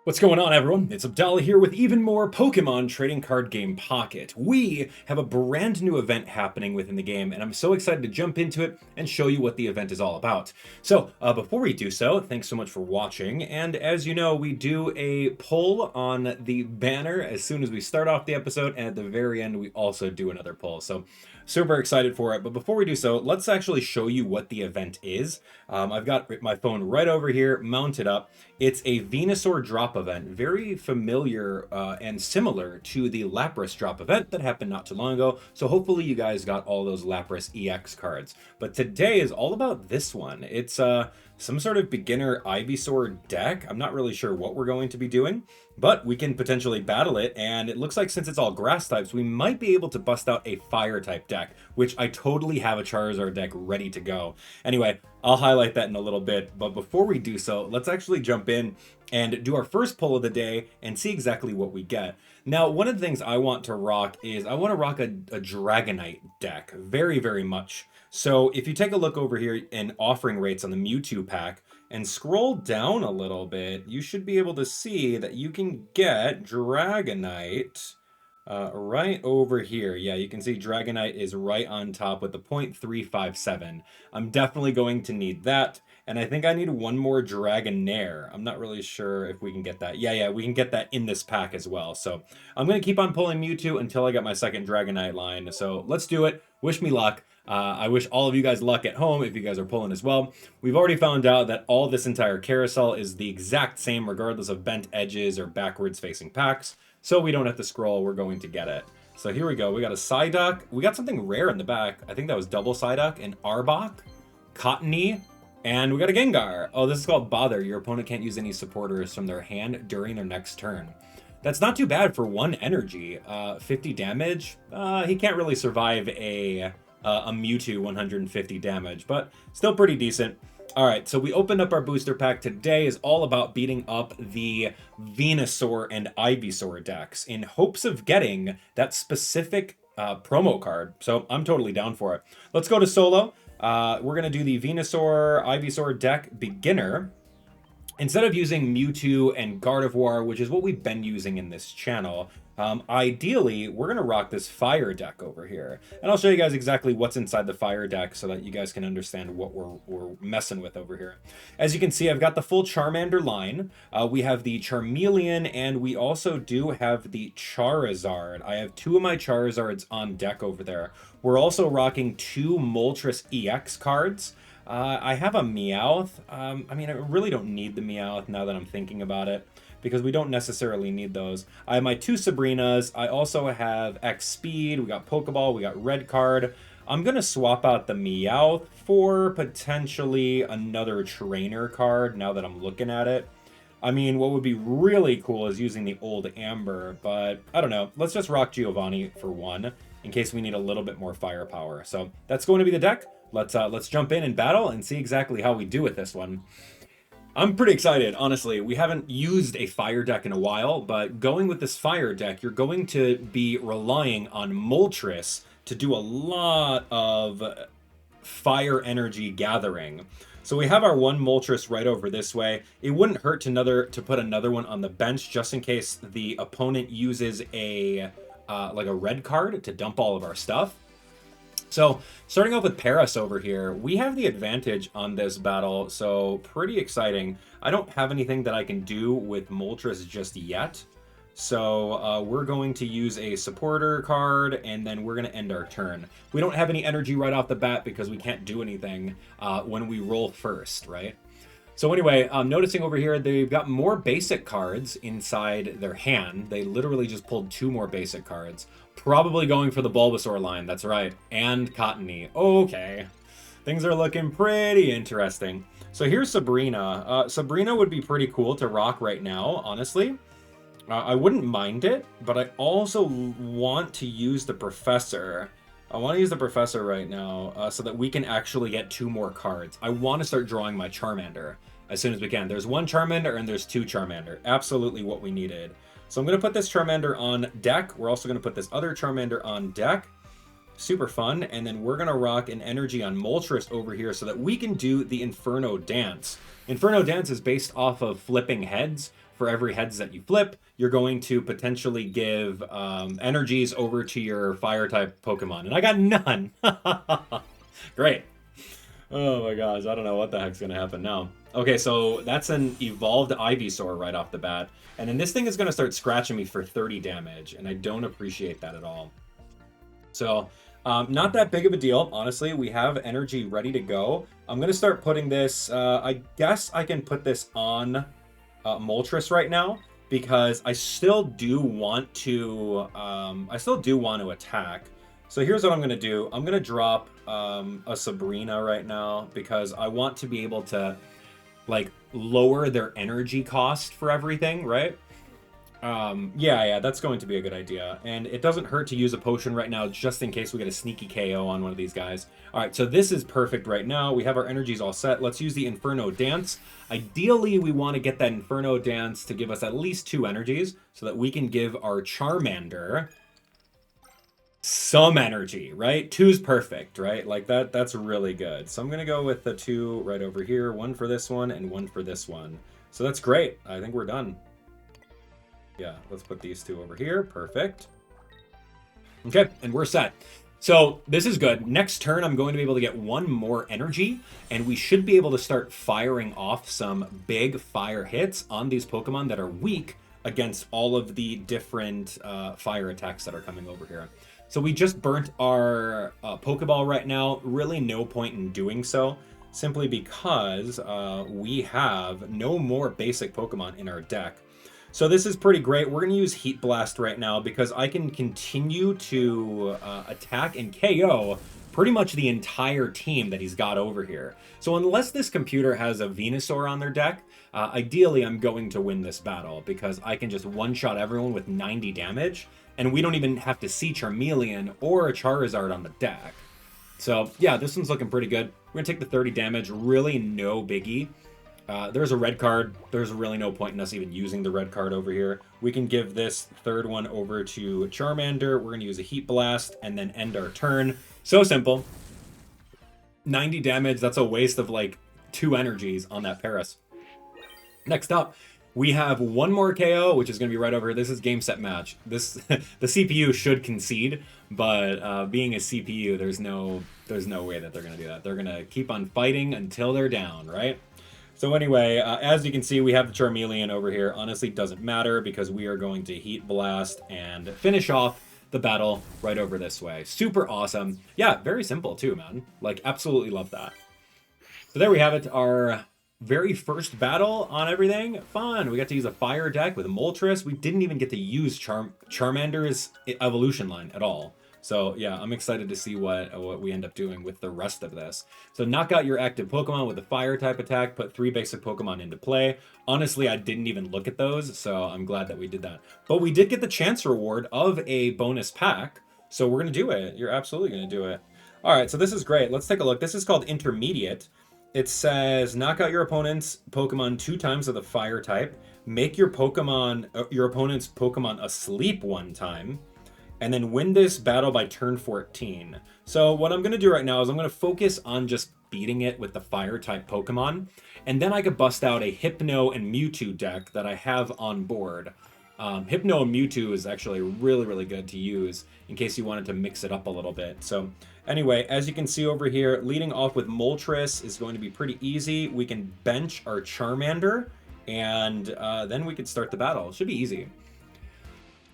What's going on, everyone? It's Abdallah here with even more Pokemon Trading Card Game Pocket. We have a brand new event happening within the game, and I'm so excited to jump into it and show you what the event is all about. So, before we do so, thanks so much for watching, and as you know, we do a poll on the banner as soon as we start off the episode, and at the very end, we also do another poll. So, super excited for it, but before we do so, let's actually show you what the event is. I've got my phone right over here, mounted up. It's a Venusaur Drop Event, very familiar and similar to the Lapras Drop Event that happened not too long ago, so hopefully you guys got all those Lapras EX cards. But today is all about this one. It's some sort of beginner Ivysaur deck. I'm not really sure what we're going to be doing, but we can potentially battle it, and it looks like since it's all grass types, we might be able to bust out a fire type deck, which I totally have a Charizard deck ready to go. Anyway, I'll highlight that in a little bit, but before we do so, let's actually jump in and do our first poll of the day and see exactly what we get. Now, one of the things I want to rock is I want to rock a Dragonite deck very, very much. So if you take a look over here in offering rates on the Mewtwo pack and scroll down a little bit, you should be able to see that you can get Dragonite right over here. Yeah, you can see Dragonite is right on top with the 0.357. I'm definitely going to need that. And I think I need one more Dragonair. I'm not really sure if we can get that. Yeah, we can get that in this pack as well. So I'm going to keep on pulling Mewtwo until I get my second Dragonite line. So let's do it. Wish me luck. I wish all of you guys luck at home if you guys are pulling as well. We've already found out that all this entire carousel is the exact same regardless of bent edges or backwards facing packs. So we don't have to scroll, we're going to get it. So here we go, we got a Psyduck. We got something rare in the back. I think that was double Psyduck, an Arbok, Cottony, and we got a Gengar. Oh, this is called Bother. Your opponent can't use any supporters from their hand during their next turn. That's not too bad for one energy. 50 damage. He can't really survive a Mewtwo 150 damage, but still pretty decent. All right, so we opened up our booster pack. Today is all about beating up the Venusaur and Ivysaur decks in hopes of getting that specific promo card. So I'm totally down for it. Let's go to solo. We're going to do the Venusaur Ivysaur deck beginner. Instead of using Mewtwo and Gardevoir, which is what we've been using in this channel, ideally, we're going to rock this fire deck over here. And I'll show you guys exactly what's inside the fire deck so that you guys can understand what we're messing with over here. As you can see, I've got the full Charmander line. We have the Charmeleon, and we also do have the Charizard. I have two of my Charizards on deck over there. We're also rocking two Moltres EX cards. I have a Meowth. I mean, I really don't need the Meowth now that I'm thinking about it, because we don't necessarily need those. I have my two Sabrinas. I also have X Speed. We got Pokeball. We got Red Card. I'm going to swap out the Meowth for potentially another Trainer card now that I'm looking at it. I mean, what would be really cool is using the old Amber, but I don't know. Let's just rock Giovanni for one in case we need a little bit more firepower. So that's going to be the deck. Let's jump in and battle and see exactly how we do with this one. I'm pretty excited, honestly. We haven't used a fire deck in a while, but going with this fire deck, you're going to be relying on Moltres to do a lot of fire energy gathering. So we have our one Moltres right over this way. It wouldn't hurt to put another one on the bench just in case the opponent uses a like a red card to dump all of our stuff. So, starting off with Paris over here, we have the advantage on this battle, so pretty exciting. I don't have anything that I can do with Moltres just yet, so we're going to use a supporter card, and then we're going to end our turn. We don't have any energy right off the bat because we can't do anything when we roll first, right? So anyway, I'm noticing over here they've got more basic cards inside their hand. They literally just pulled two more basic cards. Probably going for the Bulbasaur line, that's right. And Cottony. Okay. Things are looking pretty interesting. So here's Sabrina. Sabrina would be pretty cool to rock right now, honestly. I wouldn't mind it, but I also want to use the Professor. I want to use the Professor right now so that we can actually get two more cards. I want to start drawing my Charmander as soon as we can. There's one Charmander and there's two Charmander. Absolutely what we needed. So I'm going to put this Charmander on deck. We're also going to put this other Charmander on deck. Super fun. And then we're going to rock an energy on Moltres over here so that we can do the Inferno Dance. Inferno Dance is based off of flipping heads for every heads that you flip, you're going to potentially give energies over to your fire type Pokemon. And I got none. Great. Oh my gosh, I don't know what the heck's going to happen now. Okay, so that's an evolved Ivysaur right off the bat. And then this thing is going to start scratching me for 30 damage, and I don't appreciate that at all. So, not that big of a deal, honestly. We have energy ready to go. I'm going to start putting this, I guess I can put this on Moltres right now, because I still do want to, attack. So here's what I'm going to do. I'm going to drop a Sabrina right now, because I want to be able to, like, lower their energy cost for everything, right? Yeah, that's going to be a good idea. And it doesn't hurt to use a potion right now, just in case we get a sneaky KO on one of these guys. All right, so this is perfect right now. We have our energies all set. Let's use the Inferno Dance. Ideally, we want to get that Inferno Dance to give us at least 2 energies, so that we can give our Charmander some energy, right? 2's perfect, right? Like that's really good. So I'm going to go with the 2 right over here. 1 for this one and 1 for this one. So that's great. I think we're done. Yeah, let's put these 2 over here. Perfect. Okay, and we're set. So this is good. Next turn, I'm going to be able to get 1 more energy, and we should be able to start firing off some big fire hits on these Pokemon that are weak against all of the different fire attacks that are coming over here. So we just burnt our Pokeball right now. Really no point in doing so, simply because we have no more basic Pokemon in our deck. So this is pretty great. We're going to use Heat Blast right now, because I can continue to attack and KO pretty much the entire team that he's got over here. So unless this computer has a Venusaur on their deck, ideally I'm going to win this battle, because I can just one-shot everyone with 90 damage, and we don't even have to see Charmeleon or a Charizard on the deck. So yeah, this one's looking pretty good. We're going to take the 30 damage, really no biggie. There's a red card. There's really no point in us even using the red card over here. We can give this 3rd one over to Charmander. We're going to use a Heat Blast and then end our turn. So simple. 90 damage. That's a waste of like 2 energies on that Paris. Next up, we have 1 more KO, which is going to be right over here. This is game, set, match. This the CPU should concede, but being a CPU, there's no way that they're going to do that. They're going to keep on fighting until they're down, right? So anyway, as you can see, we have the Charmeleon over here. Honestly, doesn't matter, because we are going to Heat Blast and finish off the battle right over this way. Super awesome. Yeah, very simple too, man. Like, absolutely love that. So there we have it, our very first battle on everything. Fun. We got to use a fire deck with a Moltres. We didn't even get to use Charmander's evolution line at all. So yeah, I'm excited to see what we end up doing with the rest of this. So knock out your active Pokemon with a fire type attack, put 3 basic Pokemon into play. Honestly, I didn't even look at those, so I'm glad that we did that. But we did get the chance reward of a bonus pack, so we're going to do it. You're absolutely going to do it. All right, so this is great. Let's take a look. This is called Intermediate. It says knock out your opponent's Pokemon 2 times with a fire type, make your opponent's Pokemon asleep 1 time, and then win this battle by turn 14. So what I'm going to do right now is I'm going to focus on just beating it with the fire-type Pokemon, and then I could bust out a Hypno and Mewtwo deck that I have on board. Hypno and Mewtwo is actually really, really good to use in case you wanted to mix it up a little bit. So anyway, as you can see over here, leading off with Moltres is going to be pretty easy. We can bench our Charmander, and then we could start the battle. It should be easy.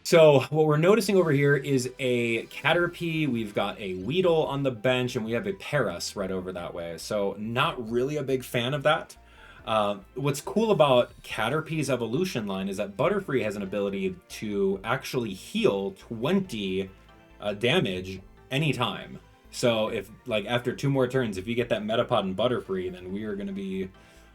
So what we're noticing over here is a Caterpie, we've got a Weedle on the bench, and we have a Paras right over that way. So not really a big fan of that. What's cool about Caterpie's evolution line is that Butterfree has an ability to actually heal 20 damage anytime. So if, like, after 2 more turns, if you get that Metapod and Butterfree, then we are going to be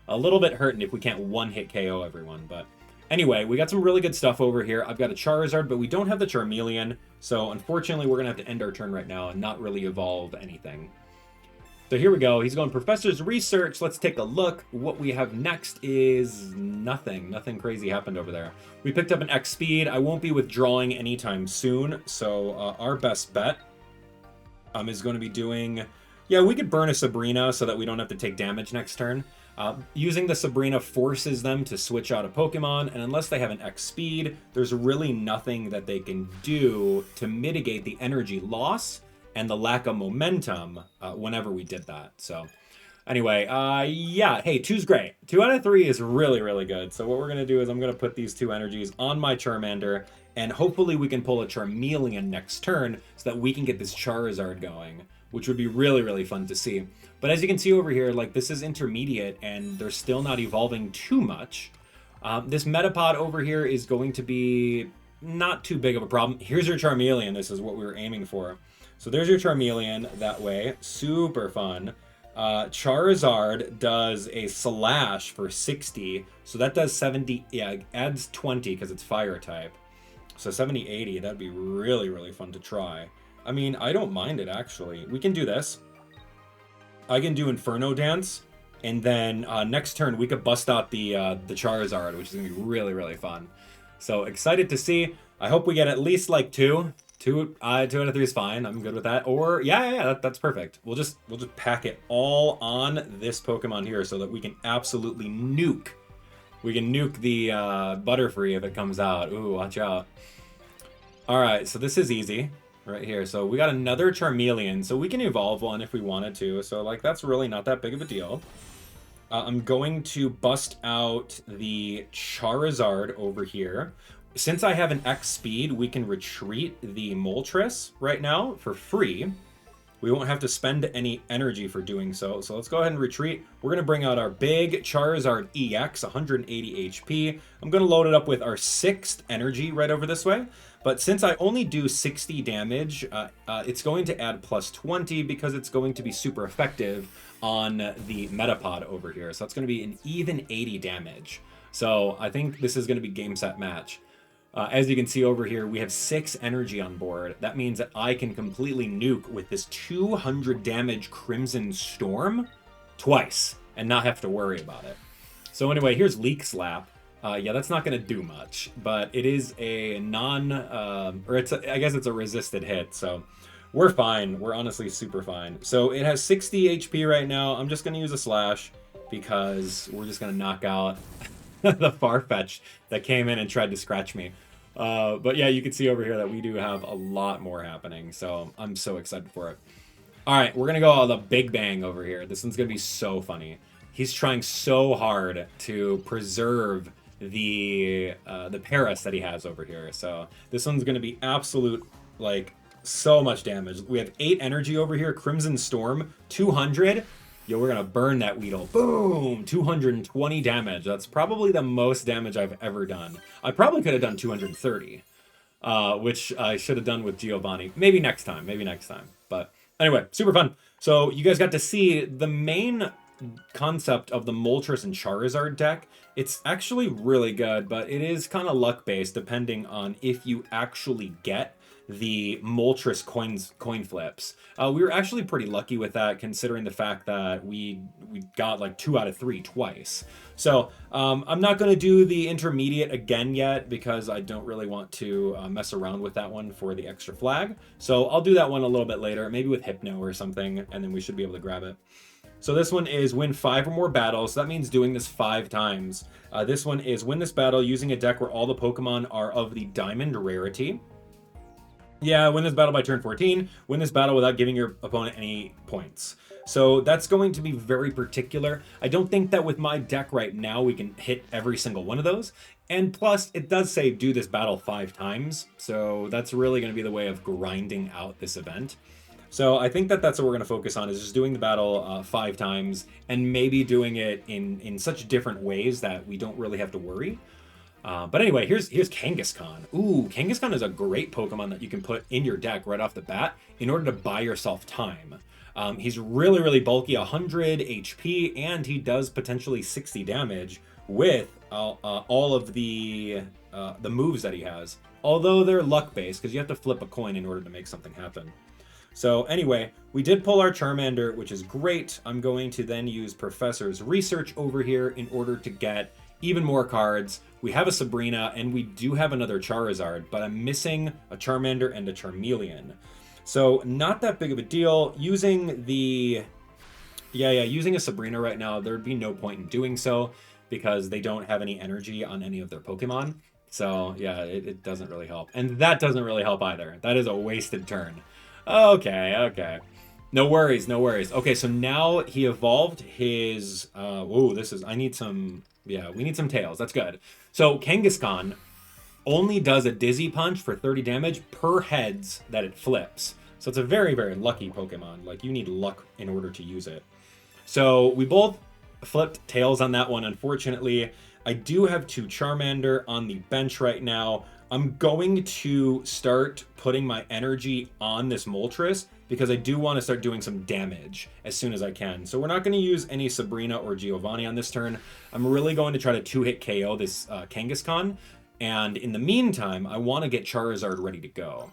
a little bit hurting if we can't one-hit KO everyone, but... Anyway, we got some really good stuff over here. I've got a Charizard, but we don't have the Charmeleon, so unfortunately we're going to have to end our turn right now and not really evolve anything. So here we go. He's going Professor's Research. Let's take a look. What we have next is nothing. Nothing crazy happened over there. We picked up an X Speed. I won't be withdrawing anytime soon, so our best bet is going to be doing... Yeah, we could burn a Sabrina so that we don't have to take damage next turn. Using the Sabrina forces them to switch out a Pokemon, and unless they have an X speed, there's really nothing that they can do to mitigate the energy loss and the lack of momentum whenever we did that. So anyway, yeah, hey, 2's great. 2 out of 3 is really, really good. So what we're going to do is I'm going to put these 2 energies on my Charmander, and hopefully we can pull a Charmeleon next turn so that we can get this Charizard going, which would be really, really fun to see. But as you can see over here, like, this is intermediate, and they're still not evolving too much. This Metapod over here is going to be not too big of a problem. Here's your Charmeleon. This is what we were aiming for. So there's your Charmeleon that way. Super fun. Charizard does a slash for 60. So that does 70. Yeah, adds 20 because it's fire type. So 70, 80. That'd be really, really fun to try. I mean, I don't mind it, actually. We can do this. I can do Inferno Dance, and then next turn we could bust out the Charizard, which is going to be really, really fun. So excited to see. I hope we get at least like 2. 2 out of 3 is fine. I'm good with that. Or yeah, that's perfect. We'll just pack it all on this Pokemon here so that we can absolutely nuke. We can nuke the Butterfree if it comes out. Ooh, watch out. All right, so this is easy. Right here. So we got another Charmeleon, so we can evolve one if we wanted to. So like that's really not that big of a deal. I'm going to bust out the Charizard over here. Since I have an X speed, we can retreat the Moltres right now for free. We won't have to spend any energy for doing so. So let's go ahead and retreat. We're going to bring out our big Charizard EX, 180 HP. I'm going to load it up with our 6th energy right over this way. But since I only do 60 damage, it's going to add plus 20 because it's going to be super effective on the Metapod over here. So it's going to be an even 80 damage. So I think this is going to be game, set, match. As you can see over here, we have 6 energy on board. That means that I can completely nuke with this 200 damage Crimson Storm twice and not have to worry about it. So anyway, here's Leak Slap. Yeah, that's not going to do much, but it is a I guess it's a resisted hit, so we're fine. We're honestly super fine. So it has 60 HP right now. I'm just going to use a slash because we're just going to knock out the Farfetch'd that came in and tried to scratch me. But yeah, you can see over here that we do have a lot more happening, so I'm so excited for it. All right, we're going to go all the Big Bang over here. This one's going to be so funny. He's trying so hard to preserve the Paris that he has over here. So this one's going to be absolute, like, so much damage. We have 8 energy over here. Crimson Storm, 200. Yo, we're going to burn that Weedle. Boom! 220 damage. That's probably the most damage I've ever done. I probably could have done 230, which I should have done with Giovanni. Maybe next time. Maybe next time. But anyway, super fun. So you guys got to see the main concept of the Moltres and Charizard deck. It's actually really good, but it is kind of luck-based depending on if you actually get the Moltres coin flips. We were actually pretty lucky with that, considering the fact that we got like 2 out of 3 twice. So I'm not going to do the intermediate again yet because I don't really want to mess around with that one for the extra flag. So I'll do that one a little bit later, maybe with Hypno or something, and then we should be able to grab it. So this one is win 5 or more battles. So that means doing this 5 times. This one is win this battle using a deck where all the Pokemon are of the Diamond rarity. Yeah, win this battle by turn 14. Win this battle without giving your opponent any points. So that's going to be very particular. I don't think that with my deck right now we can hit every single one of those. And plus, it does say do this battle 5 times. So that's really going to be the way of grinding out this event. So I think that that's what we're going to focus on, is just doing the battle 5 times and maybe doing it in such different ways that we don't really have to worry. But anyway, here's Kangaskhan. Ooh, Kangaskhan is a great Pokemon that you can put in your deck right off the bat in order to buy yourself time. He's really, really bulky, 100 HP, and he does potentially 60 damage with all of the moves that he has. Although they're luck-based, because you have to flip a coin in order to make something happen. So anyway, we did pull our Charmander, which is great. I'm going to then use Professor's Research over here in order to get even more cards. We have a Sabrina, and we do have another Charizard, but I'm missing a Charmander and a Charmeleon. So not that big of a deal. Using the Yeah, using a Sabrina right now, there'd be no point in doing so because they don't have any energy on any of their Pokemon. So yeah, it doesn't really help. And that doesn't really help either. That is a wasted turn. Okay. No worries, no worries. Okay, so now he evolved his, whoa, I need some, yeah, we need some tails. That's good. So Kangaskhan only does a Dizzy Punch for 30 damage per heads that it flips. So it's a very, very lucky Pokemon. Like, you need luck in order to use it. So we both flipped tails on that one, unfortunately. I do have 2 Charmander on the bench right now. I'm going to start putting my energy on this Moltres because I do want to start doing some damage as soon as I can. So we're not going to use any Sabrina or Giovanni on this turn. I'm really going to try to 2-hit KO this Kangaskhan. And in the meantime, I want to get Charizard ready to go.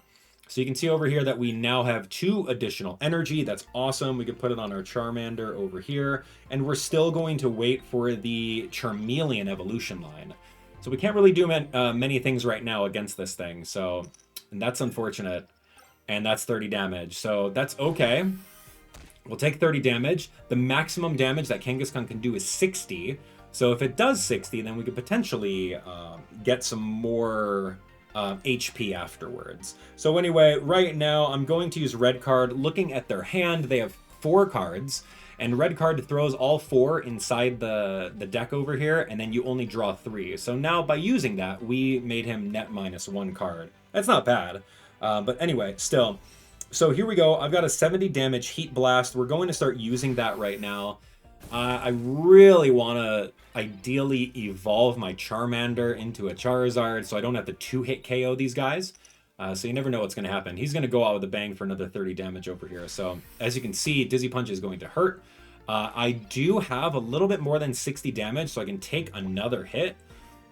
So you can see over here that we now have 2 additional energy. That's awesome. We could put it on our Charmander over here. And we're still going to wait for the Charmeleon evolution line. So we can't really do many things right now against this thing. So, and that's unfortunate. And that's 30 damage. So that's okay. We'll take 30 damage. The maximum damage that Kangaskhan can do is 60. So if it does 60, then we could potentially get some more HP afterwards. So anyway, right now I'm going to use red card. Looking at their hand, they have 4 cards. And red card throws all 4 inside the deck over here, and then you only draw 3. So now by using that, we made him net -1 card. That's not bad. But anyway, still. So here we go. I've got a 70 damage Heat Blast. We're going to start using that right now. I really want to ideally evolve my Charmander into a Charizard so I don't have to 2-hit KO these guys. So you never know what's going to happen. He's going to go out with a bang for another 30 damage over here. So as you can see, Dizzy Punch is going to hurt. I do have a little bit more than 60 damage, so I can take another hit.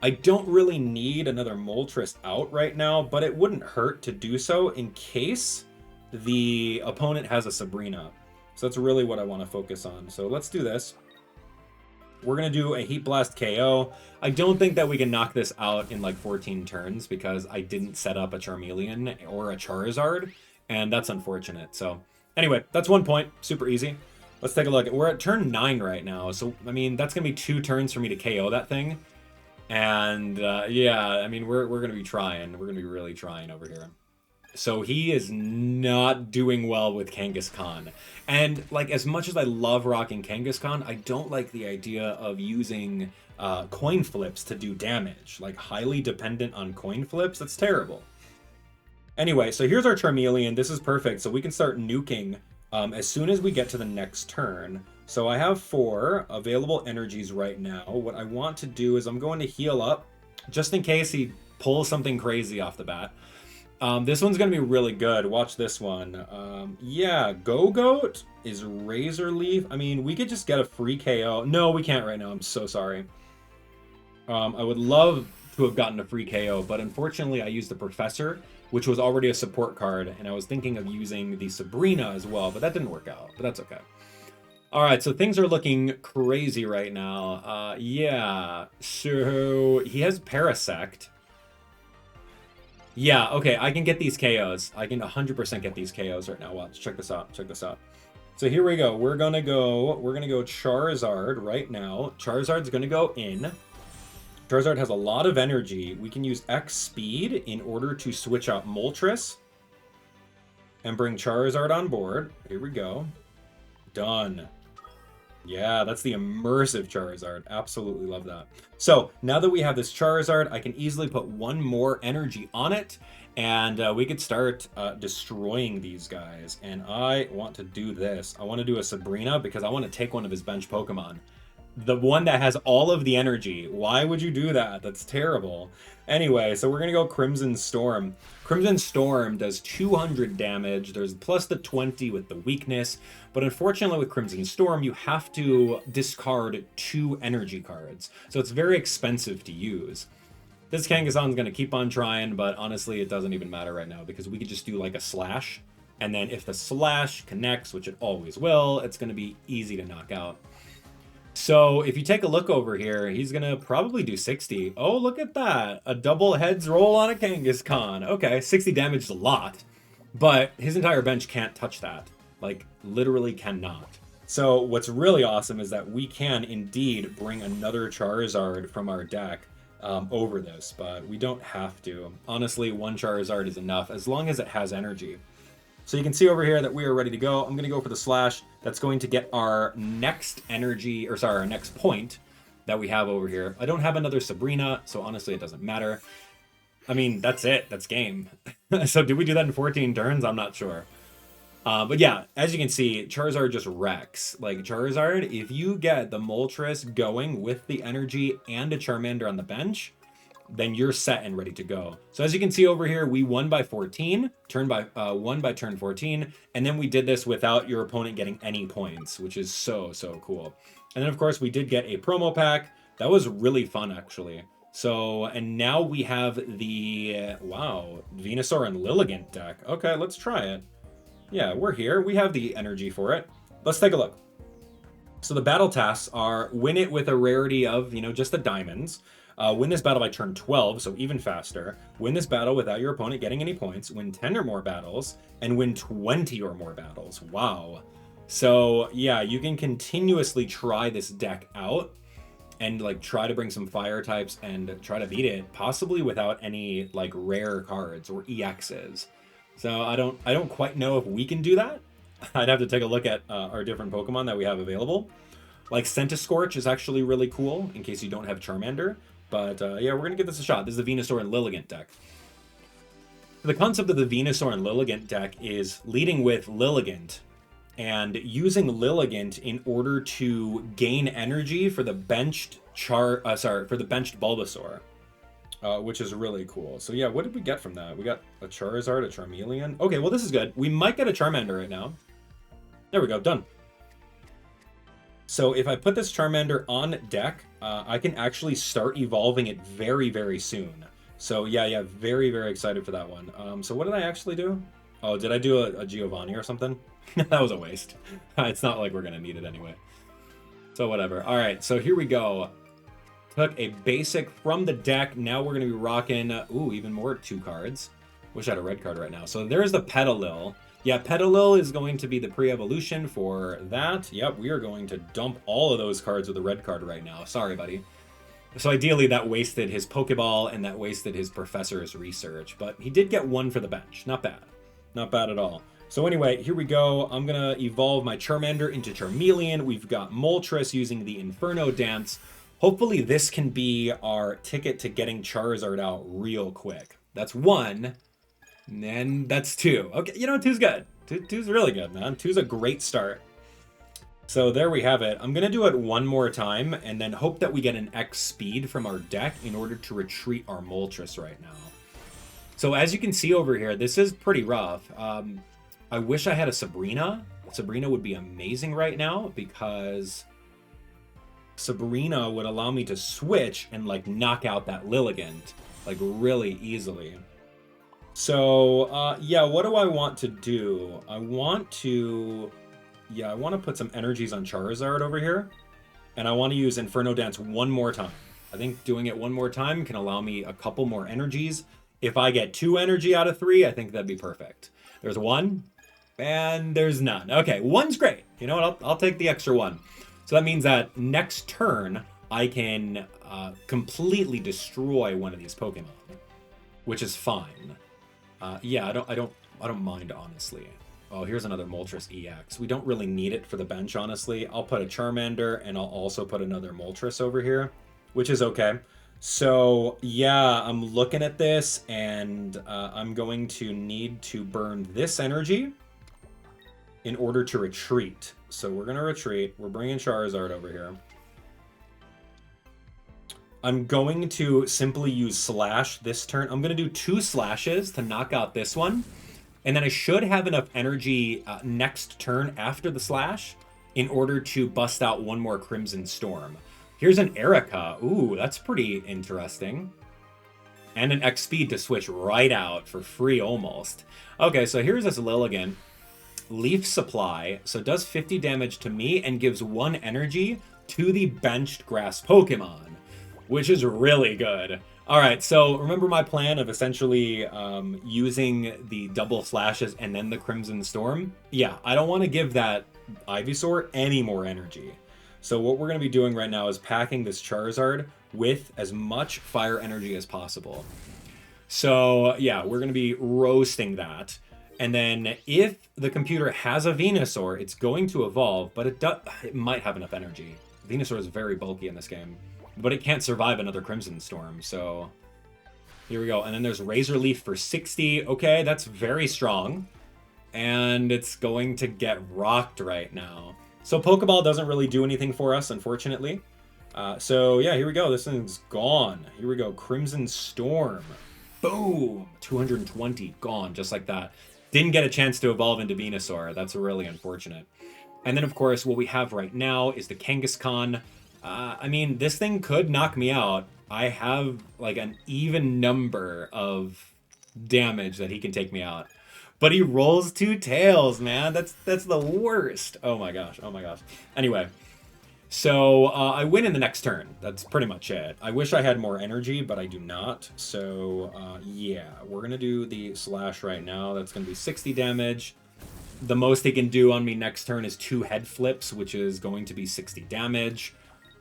I don't really need another Moltres out right now, but it wouldn't hurt to do so in case the opponent has a Sabrina. So that's really what I want to focus on. So let's do this. We're going to do a Heat Blast KO. I don't think that we can knock this out in like 14 turns because I didn't set up a Charmeleon or a Charizard, and that's unfortunate. So anyway, that's 1 point. Super easy. Let's take a look. We're at turn 9 right now. So, I mean, that's going to be 2 turns for me to KO that thing. And yeah, I mean, we're going to be trying. We're going to be really trying over here. So he is not doing well with Kangaskhan. And like, as much as I love rocking Kangaskhan, I don't like the idea of using coin flips to do damage. Like, highly dependent on coin flips, that's terrible. Anyway, so here's our Charmeleon. This is perfect. So we can start nuking as soon as we get to the next turn. So I have 4 available energies right now. What I want to do is I'm going to heal up just in case he pulls something crazy off the bat. This one's going to be really good. Watch this one. Yeah, Go-Goat is Razor Leaf. I mean, we could just get a free KO. No, we can't right now. I'm so sorry. I would love to have gotten a free KO, but unfortunately I used the Professor, which was already a support card, and I was thinking of using the Sabrina as well, but that didn't work out, but that's okay. All right, so things are looking crazy right now. Yeah, so he has Parasect. Yeah, okay, I can get these KOs. I can 100% get these KOs right now. Watch, check this out, check this out. So here we go. We're gonna go Charizard right now. Charizard's gonna go in. Charizard has a lot of energy. We can use X speed in order to switch out Moltres and bring Charizard on board. Here we go. Done. Yeah, that's the immersive Charizard. Absolutely love that. So now that we have this Charizard, I can easily put 1 more energy on it, and we could start destroying these guys. And I want to do this. I want to do a Sabrina because I want to take one of his bench Pokemon. The one that has all of the energy. Why would you do that? That's terrible. Anyway, so we're going to go Crimson Storm. Crimson Storm does 200 damage. There's plus the 20 with the weakness. But unfortunately with Crimson Storm, you have to discard 2 energy cards. So it's very expensive to use. This Kangaskhan's going to keep on trying, but honestly, it doesn't even matter right now because we could just do like a Slash. And then if the Slash connects, which it always will, it's going to be easy to knock out. So if you take a look over here, he's going to probably do 60. Oh, look at that. A double heads roll on a Kangaskhan. Okay, 60 damage is a lot, but his entire bench can't touch that. Like, literally cannot. So what's really awesome is that we can indeed bring another Charizard from our deck over this, but we don't have to. Honestly, one Charizard is enough as long as it has energy. So you can see over here that we are ready to go. I'm going to go for the slash. That's going to get our next energy, or sorry, our next point that we have over here. I don't have another Sabrina, so honestly, it doesn't matter. I mean, that's it. That's game. So did we do that in 14 turns? I'm not sure. But yeah, as you can see, Charizard just wrecks. Like, Charizard, if you get the Moltres going with the energy and a Charmander on the bench, then you're set and ready to go. So as you can see over here, we won by 14, won by turn 14, and then we did this without your opponent getting any points, which is so, so cool. And then, of course, we did get a promo pack. That was really fun, actually. So, and now we have the, wow, Venusaur and Lilligant deck. Okay, let's try it. Yeah, we're here. We have the energy for it. Let's take a look. So the battle tasks are win it with a rarity of, you know, just the diamonds. Win this battle by turn 12, so even faster. Win this battle without your opponent getting any points. Win 10 or more battles. And win 20 or more battles. Wow. So, yeah, you can continuously try this deck out. And, like, try to bring some fire types and try to beat it. Possibly without any, like, rare cards or EXs. So I don't quite know if we can do that. I'd have to take a look at our different Pokemon that we have available. Like Scorch is actually really cool in case you don't have Charmander. But yeah, we're going to give this a shot. This is the Venusaur and Lilligant deck. The concept of the Venusaur and Lilligant deck is leading with Lilligant and using Lilligant in order to gain energy for the benched Bulbasaur. Which is really cool. So yeah, what did we get from that? We got a Charizard, a Charmeleon. Okay, well this is good. We might get a Charmander right now. There we go, done. So if I put this Charmander on deck, I can actually start evolving it very, very soon. So yeah, very, very excited for that one. So what did I actually do? Oh, did I do a Giovanni or something? That was a waste. It's not like we're gonna need it anyway. So whatever. All right, so here we go. Took a basic from the deck. Now we're going to be rocking, even more 2 cards. Wish I had a red card right now. So there's the Petalil. Yeah, Petalil is going to be the pre-evolution for that. Yep, we are going to dump all of those cards with a red card right now. Sorry, buddy. So ideally, that wasted his Pokeball and that wasted his Professor's research. But he did get 1 for the bench. Not bad. Not bad at all. So anyway, here we go. I'm going to evolve my Charmander into Charmeleon. We've got Moltres using the Inferno Dance. Hopefully this can be our ticket to getting Charizard out real quick. That's 1, and then that's 2. Okay, you know, 2's good. 2's really good, man. 2's a great start. So there we have it. I'm going to do it 1 more time, and then hope that we get an X speed from our deck in order to retreat our Moltres right now. So as you can see over here, this is pretty rough. I wish I had a Sabrina. Sabrina would be amazing right now, because Sabrina would allow me to switch and like knock out that Lilligant like really easily. So yeah, what do I want to do? I want to put some energies on Charizard over here, and I want to use Inferno Dance 1 more time. I think doing it 1 more time can allow me a couple more energies. If I get 2 energy out of 3, I think that'd be perfect. There's 1 and there's none. Okay, 1's great. You know what? I'll take the extra 1. So that means that next turn, I can completely destroy one of these Pokemon, which is fine. Yeah, I don't mind, honestly. Oh, here's another Moltres EX. We don't really need it for the bench, honestly. I'll put a Charmander, and I'll also put another Moltres over here, which is okay. So yeah, I'm looking at this, and I'm going to need to burn this energy in order to retreat. So we're going to retreat. We're bringing Charizard over here. I'm going to simply use Slash this turn. I'm going to do 2 slashes to knock out this one. And then I should have enough energy next turn after the Slash in order to bust out 1 more Crimson Storm. Here's an Erica. Ooh, that's pretty interesting. And an X speed to switch right out for free almost. Okay, so here's this Lilligant. Leaf Supply, so does 50 damage to me and gives 1 energy to the benched grass Pokemon, which is really good. All right, so remember my plan of essentially using the double slashes and then the Crimson Storm? Yeah, I don't want to give that Ivysaur any more energy. So what we're going to be doing right now is packing this Charizard with as much fire energy as possible. So yeah, we're going to be roasting that. And then if the computer has a Venusaur, it's going to evolve, but it might have enough energy. Venusaur is very bulky in this game, but it can't survive another Crimson Storm, so here we go. And then there's Razor Leaf for 60. Okay, that's very strong. And it's going to get rocked right now. So Pokeball doesn't really do anything for us, unfortunately. So yeah, here we go. This thing's gone. Here we go. Crimson Storm. Boom! 220. Gone, just like that. Didn't get a chance to evolve into Venusaur. That's really unfortunate. And then, of course, what we have right now is the Kangaskhan. I mean, this thing could knock me out. I have, like, an even number of damage that he can take me out. But he rolls 2 tails, man. That's the worst. Oh my gosh. Oh my gosh. Anyway, so I win in the next turn. That's pretty much it. I wish I had more energy, but I do not. So yeah, we're gonna do the slash right now. That's gonna be 60 damage. The most he can do on me next turn is 2 head flips, which is going to be 60 damage.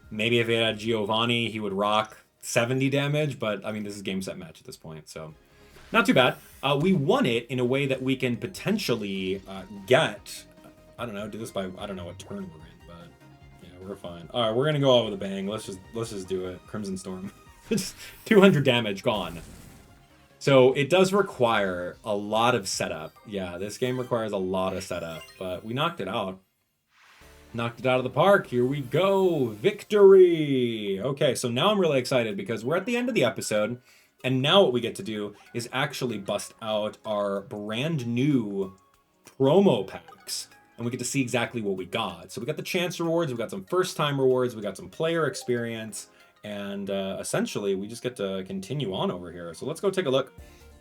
Maybe if he had Giovanni, he would rock 70 damage. But I mean, this is game, set, match at this point, so not too bad. We won it in a way that we can potentially get, I don't know, do this by, I don't know what turn we're in, but yeah, we're fine. All right, we're gonna go out with a bang. Let's just do it. Crimson Storm. It's 200 damage gone. So it does require a lot of setup. Yeah, this game requires a lot of setup, but we knocked it out. Knocked it out of the park. Here we go. Victory. Okay, so now I'm really excited because we're at the end of the episode. And now what we get to do is actually bust out our brand new promo packs. And we get to see exactly what we got. So we got the chance rewards, we got some first time rewards, we got some player experience, and essentially we just get to continue on over here. So let's go take a look.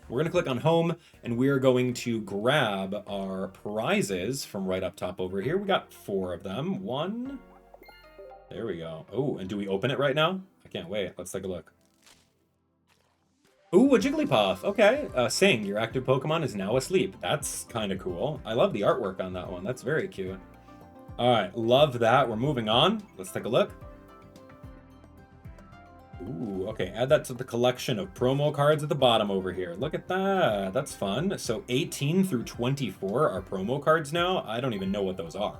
We're going to click on home and we're going to grab our prizes from right up top over here. We got 4 of them. 1. There we go. Oh, and do we open it right now? I can't wait. Let's take a look. Ooh, a Jigglypuff. Okay. Sing, your active Pokemon is now asleep. That's kind of cool. I love the artwork on that one. That's very cute. All right. Love that. We're moving on. Let's take a look. Ooh, okay. Add that to the collection of promo cards at the bottom over here. Look at that. That's fun. So 18 through 24 are promo cards now. I don't even know what those are.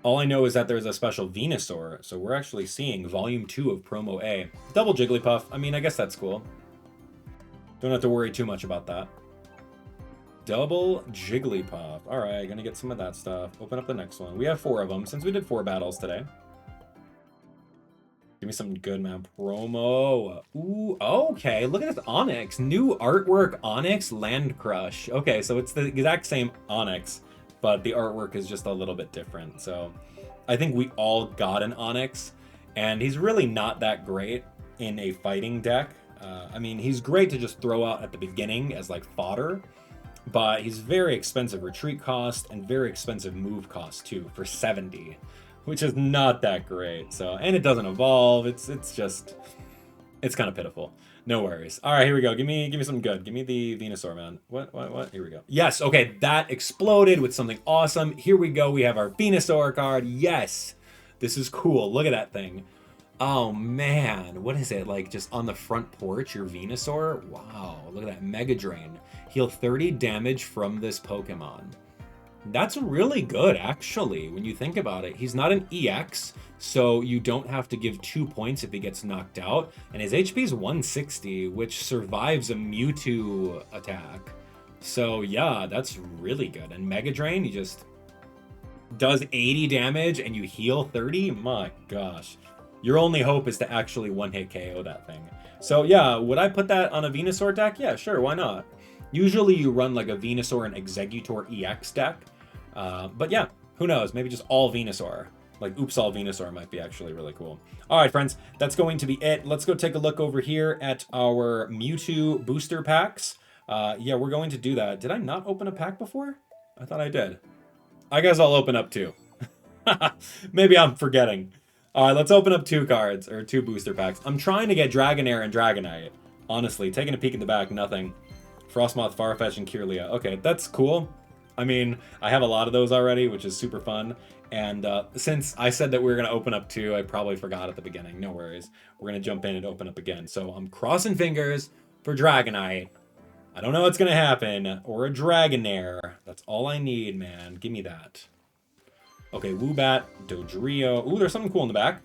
All I know is that there's a special Venusaur. So we're actually seeing Volume 2 of Promo A. Double Jigglypuff. I mean, I guess that's cool. Don't have to worry too much about that. Double Jigglypuff. All right, gonna get some of that stuff. Open up the next one. We have 4 of them since we did 4 battles today. Give me some good, man. Promo. Ooh, okay. Look at this Onix. New artwork Onix Land Crush. Okay, so it's the exact same Onix, but the artwork is just a little bit different. So I think we all got an Onix, and he's really not that great in a fighting deck. I mean, he's great to just throw out at the beginning as like fodder, but he's very expensive retreat cost and very expensive move cost too for 70, which is not that great. So, and it doesn't evolve. It's kind of pitiful. No worries. All right, here we go. Give me something good. Give me the Venusaur, man. What? Here we go. Yes. Okay, that exploded with something awesome. Here we go. We have our Venusaur card. Yes, this is cool. Look at that thing. Oh man, what is it? Like just on the front porch, your Venusaur? Wow, look at that. Mega Drain. Heal 30 damage from this Pokemon. That's really good, actually, when you think about it. He's not an EX, so you don't have to give 2 points if he gets knocked out. And his HP is 160, which survives a Mewtwo attack. So yeah, that's really good. And Mega Drain, he just does 80 damage and you heal 30? My gosh. Your only hope is to actually one-hit KO that thing. So yeah, would I put that on a Venusaur deck? Yeah, sure, why not? Usually you run like a Venusaur and Exeggutor EX deck. But yeah, who knows? Maybe just all Venusaur. Like Oops All Venusaur might be actually really cool. All right, friends, that's going to be it. Let's go take a look over here at our Mewtwo booster packs. Yeah, we're going to do that. Did I not open a pack before? I thought I did. I guess I'll open up 2. Maybe I'm forgetting. All right, let's open up 2 cards, or 2 booster packs. I'm trying to get Dragonair and Dragonite. Honestly, taking a peek in the back, nothing. Frostmoth, Farfetch, and Kirlia. Okay, that's cool. I mean, I have a lot of those already, which is super fun. And since I said that we were going to open up 2, I probably forgot at the beginning. No worries. We're going to jump in and open up again. So I'm crossing fingers for Dragonite. I don't know what's going to happen. Or a Dragonair. That's all I need, man. Give me that. Okay, Woobat, Dodrio. Ooh, there's something cool in the back.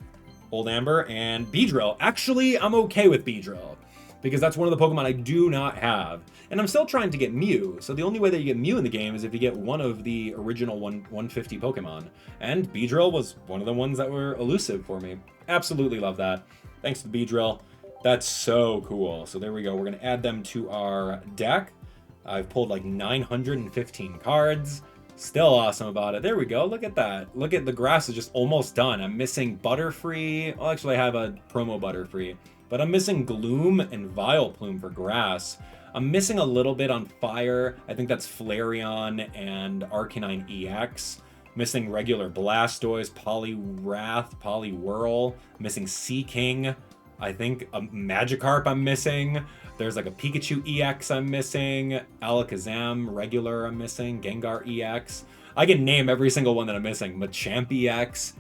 Old Amber and Beedrill. Actually, I'm okay with Beedrill, because that's one of the Pokemon I do not have. And I'm still trying to get Mew, so the only way that you get Mew in the game is if you get one of the original 150 Pokemon. And Beedrill was one of the ones that were elusive for me. Absolutely love that. Thanks to Beedrill. That's so cool. So there we go. We're going to add them to our deck. I've pulled like 915 cards. Still awesome about it. There we go. Look at that. Look at the grass is just almost done. I'm missing Butterfree. Well, actually, I have a promo Butterfree. But I'm missing Gloom and Vileplume for grass. I'm missing a little bit on fire. I think that's Flareon and Arcanine EX. Missing regular Blastoise, Poliwrath, Poliwhirl. Missing Seaking. I think a Magikarp I'm missing. There's like a Pikachu EX I'm missing. Alakazam regular I'm missing. Gengar EX. I can name every single one that I'm missing. Machamp EX.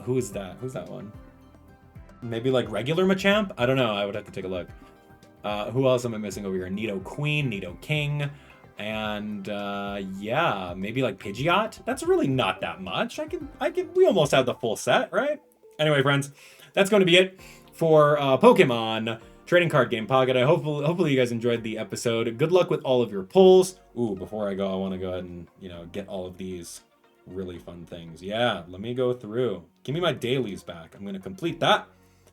Who is that? Who's that one? Maybe like regular Machamp? I don't know. I would have to take a look. Who else am I missing over here? Nidoqueen, Nidoking, and yeah, maybe like Pidgeot. That's really not that much. We almost have the full set, right? Anyway, friends, that's going to be it for Pokemon Trading Card Game Pocket. Hopefully you guys enjoyed the episode. Good luck with all of your pulls. Ooh, before I go, I want to go ahead and, get all of these really fun things. Yeah, let me go through. Give me my dailies back. I'm going to complete that.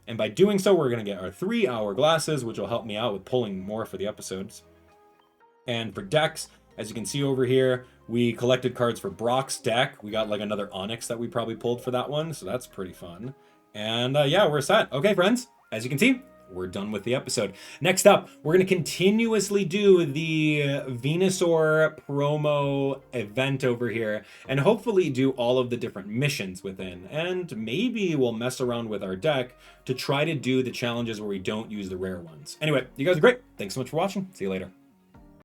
And by doing so, we're going to get our 3-hour glasses, which will help me out with pulling more for the episodes. And for decks, as you can see over here, we collected cards for Brock's deck. We got like another Onyx that we probably pulled for that one, so that's pretty fun. And yeah, we're set. Okay, friends, as you can see, we're done with the episode. Next up, we're going to continuously do the Venusaur promo event over here and hopefully do all of the different missions within. And maybe we'll mess around with our deck to try to do the challenges where we don't use the rare ones. Anyway, you guys are great. Thanks so much for watching. See you later.